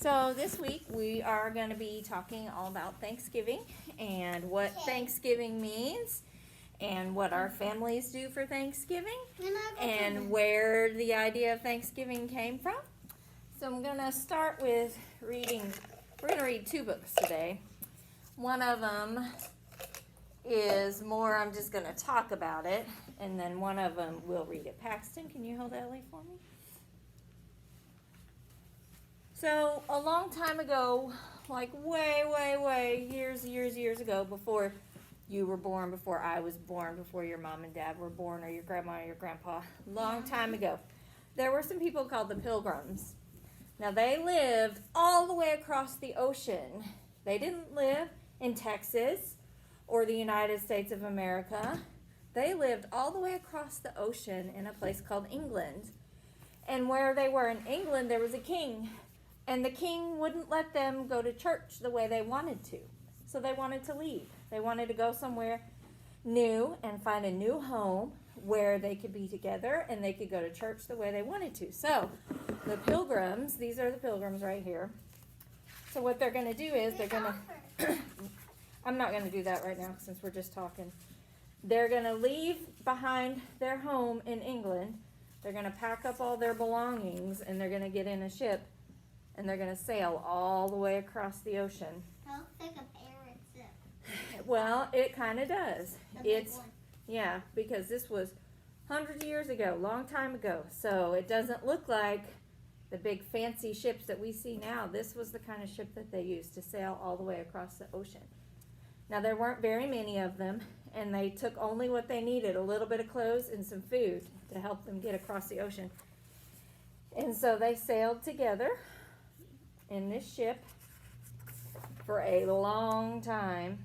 So this week we are going to be talking all about Thanksgiving and what Thanksgiving means and what our families do for Thanksgiving and where the idea of Thanksgiving came from. So I'm going to start with reading. We're going to read two books today. One of them is more, I'm just going to talk about it, and then one of them we'll read it. Paxton, can you hold Ellie for me? So a long time ago, like way, years ago, before you were born, before I was born, before your mom and dad were born, or your grandma or your grandpa, long time ago, there were some people called the Pilgrims. Now they lived all the way across the ocean. They didn't live in Texas or the United States of America. They lived all the way across the ocean in a place called England. And where they were in England, there was a king. And the king wouldn't let them go to church the way they wanted to. So they wanted to leave. They wanted to go somewhere new and find a new home where they could be together and they could go to church the way they wanted to. So the Pilgrims, these are the Pilgrims right here. So what they're going to do is they're going to, I'm not going to do that right now since we're just talking. They're going to leave behind their home in England. They're going to pack up all their belongings and they're going to get in a ship. And they're going to sail all the way across the ocean. That looks like a parrot ship. Well, it kind of does. Yeah, because this was hundreds of years ago, long time ago. So it doesn't look like the big fancy ships that we see now. This was the kind of ship that they used to sail all the way across the ocean. Now, there weren't very many of them, and they took only what they needed, a little bit of clothes and some food to help them get across the ocean. And so they sailed together in this ship for a long time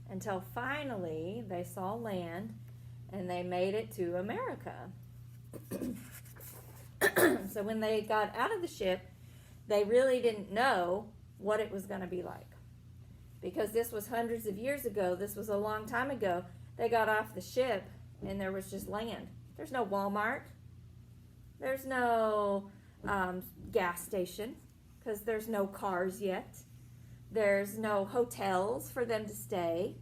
until finally they saw land and they made it to America. So when they got out of the ship, they really didn't know what it was going to be like. Because this was hundreds of years ago, this was a long time ago, they got off the ship and there was just land. There's no Walmart. There's no gas station. Because there's no cars yet. There's no hotels for them to stay.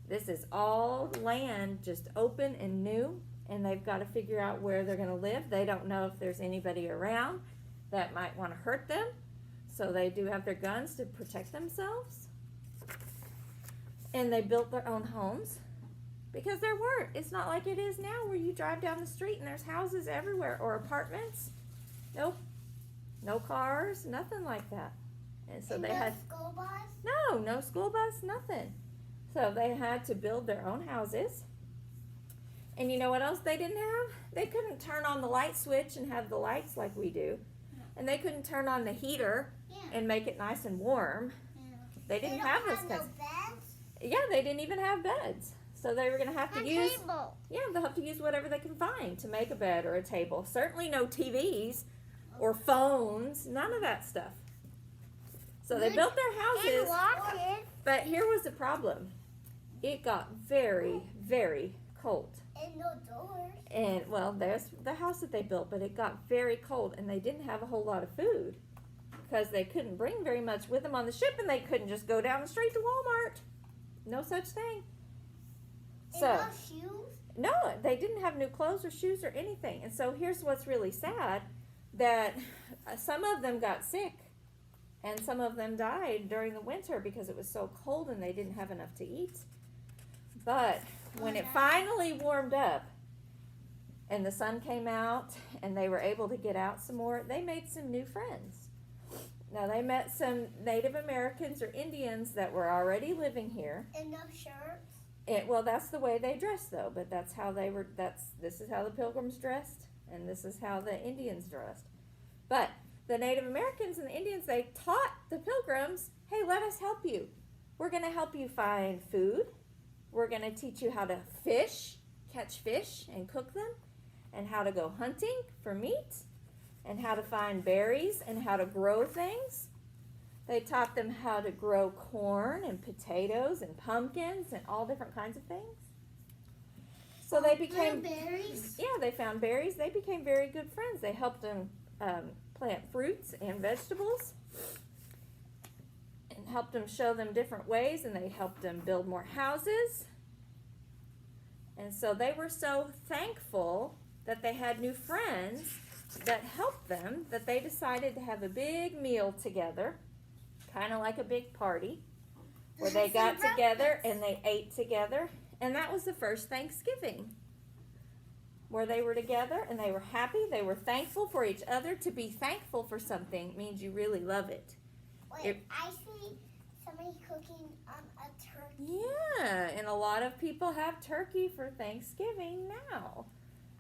This is all land just open and new, and they've got to figure out where they're going to live. They don't know if there's anybody around that might want to hurt them, so they do have their guns to protect themselves. And they built their own homes because there weren't. It's not like it is now where you drive down the street and there's houses everywhere or apartments. Nope. No cars, nothing like that. And so they had school bus? No school bus, nothing. So they had to build their own houses. And you know what else they didn't have? They couldn't turn on the light switch and have the lights like we do. And they couldn't turn on the heater and make it nice and warm. They didn't have those kinds. Yeah, they didn't even have beds. So they were going to have to use table. Yeah, they'll have to use whatever they can find to make a bed or a table. Certainly no TVs. Or phones, none of that stuff. So they built their houses, but here was the problem. It got very, very cold. And no doors. And, well, there's the house that they built, but it got very cold, and they didn't have a whole lot of food because they couldn't bring very much with them on the ship, and they couldn't just go down the street to Walmart. No such thing. And no shoes? No, they didn't have new clothes or shoes or anything. And so here's what's really sad. That some of them got sick and some of them died during the winter because it was so cold and they didn't have enough to eat. But when it finally warmed up and the sun came out and they were able to get out some more, they made some new friends. Now they met some Native Americans or Indians that were already living here. And no shirts? Well, that's the way they dressed though, but that's how they were, this is how the Pilgrims dressed. And this is how the Indians dressed. But the Native Americans and the Indians, they taught the Pilgrims, hey, let us help you. We're going to help you find food. We're going to teach you how to fish, catch fish and cook them, and how to go hunting for meat, and how to find berries and how to grow things. They taught them how to grow corn and potatoes and pumpkins and all different kinds of things. So they became berries. Yeah, they found berries. They became very good friends. They helped them plant fruits and vegetables, and helped them show them different ways, and they helped them build more houses. And so they were so thankful that they had new friends that helped them that they decided to have a big meal together, kind of like a big party, where they got together and they ate together. And that was the first Thanksgiving, where they were together and they were happy, they were thankful for each other. To be thankful for something means you really love it. Wait, I see somebody cooking a turkey. Yeah, and a lot of people have turkey for Thanksgiving now.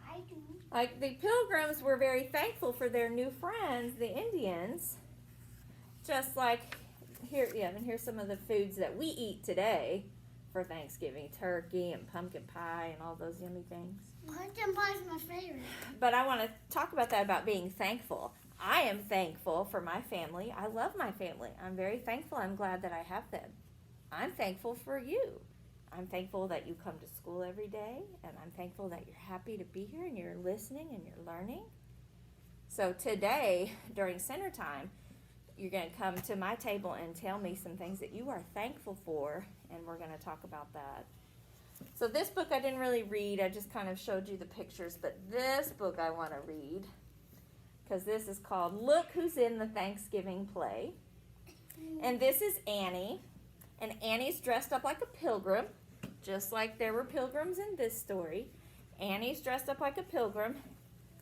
I do. Like the Pilgrims were very thankful for their new friends, the Indians. Just like here, yeah, and here's some of the foods that we eat today for Thanksgiving: turkey and pumpkin pie and all those yummy things. Pumpkin pie is my favorite. But I want to talk about that, about being thankful. I am thankful for my family. I love my family. I'm very thankful. I'm glad that I have them. I'm thankful for you. I'm thankful that you come to school every day, and I'm thankful that you're happy to be here and you're listening and you're learning. So today, during center time, you're going to come to my table and tell me some things that you are thankful for, and we're going to talk about that. So this book I didn't really read. I just kind of showed you the pictures, but this book I want to read, because this is called Look Who's in the Thanksgiving Play. And this is Annie, and Annie's dressed up like a pilgrim, just like there were pilgrims in this story. Annie's dressed up like a pilgrim,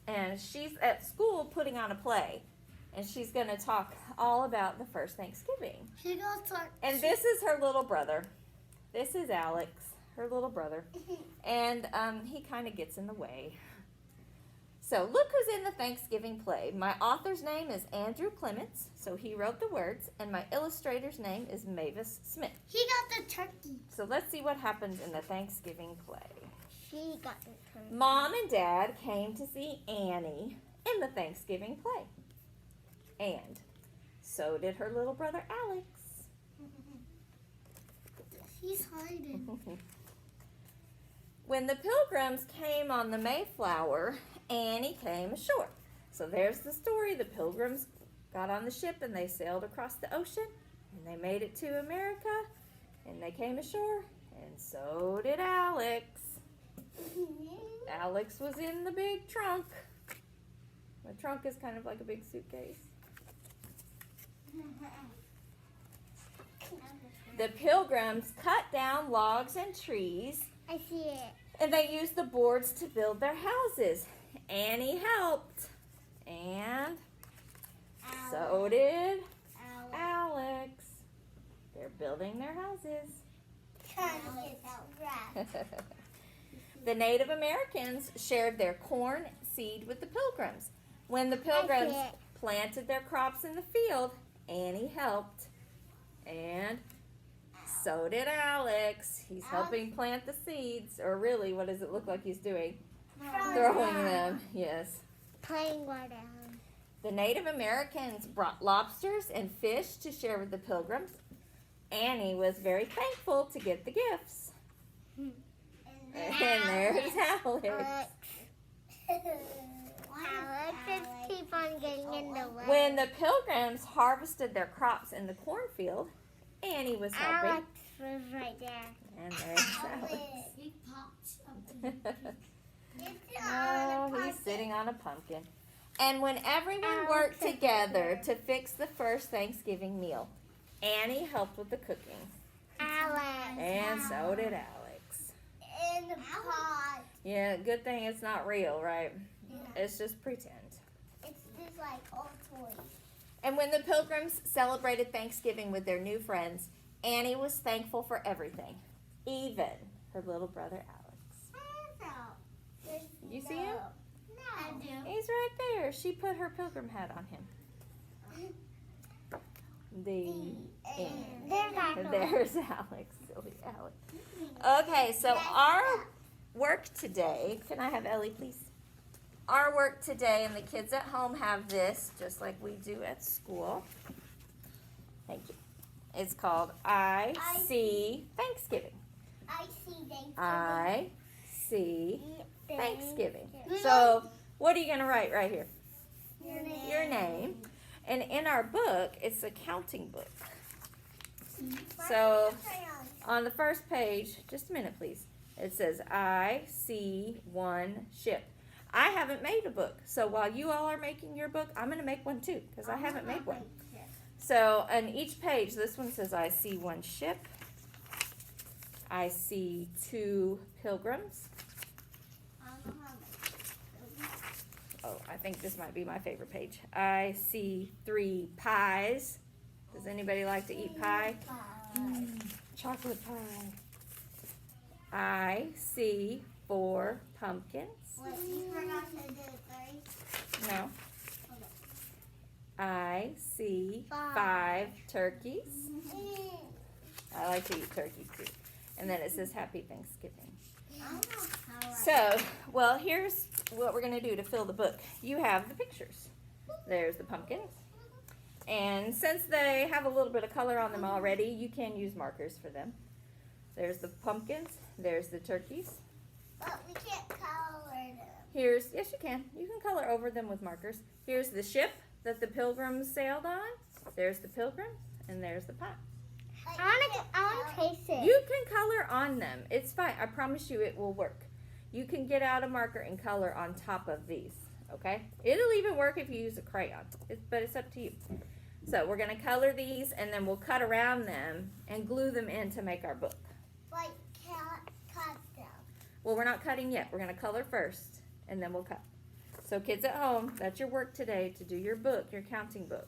and she's at school putting on a play, and she's going to talk all about the first Thanksgiving. She goes to. And this is her little brother. This is Alex, her little brother, and he kind of gets in the way. So look who's in the Thanksgiving play. My author's name is Andrew Clements, so he wrote the words, and my illustrator's name is Mavis Smith. He got the turkey. So let's see what happens in the Thanksgiving play. She got the turkey. Mom and Dad came to see Annie in the Thanksgiving play. And so did her little brother Alex. He's hiding. When the Pilgrims came on the Mayflower, Annie came ashore. So there's the story. The Pilgrims got on the ship and they sailed across the ocean, and they made it to America, and they came ashore, and so did Alex. Alex was in the big trunk. The trunk is kind of like a big suitcase. The Pilgrims cut down logs and trees, I see it. and they used the boards to build their houses. Annie helped, and so did Alex. They're building their houses. The Native Americans shared their corn seed with the Pilgrims. When the Pilgrims planted their crops in the field, Annie helped, and so did Alex. He's helping plant the seeds, or really, what does it look like he's doing? Throwing them, yes. Playing water down. The Native Americans brought lobsters and fish to share with the Pilgrims. Annie was very thankful to get the gifts. And there's Alex. Alex just keep on getting in the way. When the Pilgrims harvested their crops in the cornfield, Annie was helping. Alex was right there. And there's Alex. He popped something. Oh, he's sitting on a pumpkin. And when everyone worked together to fix the first Thanksgiving meal, Annie helped with the cooking. Alex. And so did Alex. In the pot. Yeah, good thing it's not real, right? Yeah. It's just pretend. It's just like old toys. And when the Pilgrims celebrated Thanksgiving with their new friends, Annie was thankful for everything, even her little brother Alex. You see him? No. I do. He's right there. She put her pilgrim hat on him. The end. There's Alex. Silly Alex. Okay, so our work today, can I have Ellie, please? Our work today, and the kids at home have this, just like we do at school. Thank you. It's called I See Thanksgiving. I see Thanksgiving. I see Thanksgiving. So, what are you going to write right here? your name. And in our book, it's a counting book. So on the first page, just a minute please, it says, I see one ship. I haven't made a book, so while you all are making your book, I'm going to make one too, because I haven't made one. So on each page, this one says, I see one ship. I see 2 pilgrims. Oh, I think this might be my favorite page. I see 3 pies. Does anybody like to eat pie? Chocolate pie. I see 4 pumpkins. Wait, you forgot to do 3? No. I see 5 turkeys. I like to eat turkey too. And then it says Happy Thanksgiving. So, well, here's what we're going to do to fill the book. You have the pictures. There's the pumpkins. And since they have a little bit of color on them already, you can use markers for them. There's the pumpkins. There's the turkeys. But we can't color them. Yes, you can. You can color over them with markers. Here's the ship that the pilgrims sailed on. There's the pilgrims, and there's the pie. I want to taste it. You can color on them. It's fine. I promise you it will work. You can get out a marker and color on top of these, okay? It'll even work if you use a crayon, but it's up to you. So we're going to color these, and then we'll cut around them and glue them in to make our book. Like, cut them. Well, we're not cutting yet. We're going to color first, and then we'll cut. So kids at home, that's your work today to do your book, your counting book.